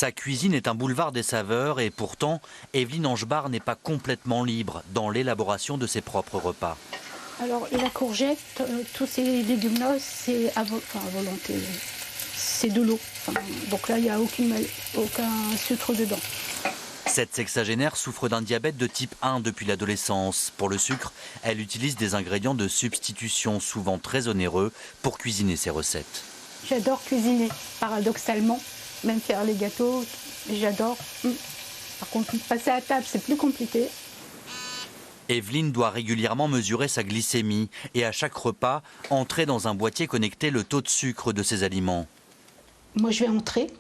Sa cuisine est un boulevard des saveurs et pourtant, Evelyne Angebar n'est pas complètement libre dans l'élaboration de ses propres repas. Alors la courgette, tous ces légumes-là, c'est à volonté. C'est de l'eau. Donc là, il n'y a aucun sucre dedans. Cette sexagénaire souffre d'un diabète de type 1 depuis l'adolescence. Pour le sucre, elle utilise des ingrédients de substitution souvent très onéreux pour cuisiner ses recettes. J'adore cuisiner, paradoxalement. Même faire les gâteaux, j'adore. Par contre, passer à table, c'est plus compliqué. Evelyne doit régulièrement mesurer sa glycémie et à chaque repas, entrer dans un boîtier connecté le taux de sucre de ses aliments. Moi, je vais entrer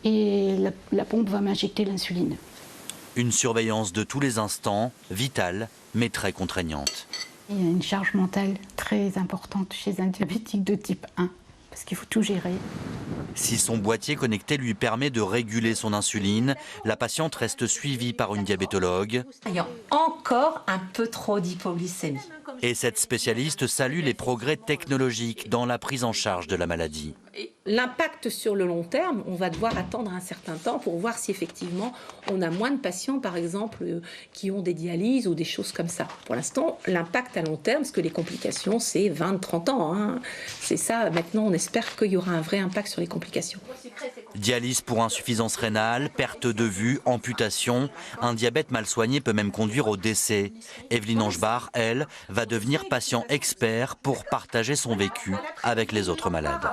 et la pompe va m'injecter l'insuline. Une surveillance de tous les instants, vitale, mais très contraignante. Il y a une charge mentale très importante chez un diabétique de type 1, parce qu'il faut tout gérer. Si son boîtier connecté lui permet de réguler son insuline, la patiente reste suivie par une diabétologue. Il y a encore un peu trop d'hypoglycémie. Et cette spécialiste salue les progrès technologiques dans la prise en charge de la maladie. L'impact sur le long terme, on va devoir attendre un certain temps pour voir si effectivement on a moins de patients, par exemple, qui ont des dialyses ou des choses comme ça. Pour l'instant, l'impact à long terme, parce que les complications, c'est 20-30 ans. C'est ça, maintenant, on espère qu'il y aura un vrai impact sur les complications. Dialyse pour insuffisance rénale, perte de vue, amputation. Un diabète mal soigné peut même conduire au décès. Evelyne Angebar, elle, va devenir patient expert pour partager son vécu avec les autres malades.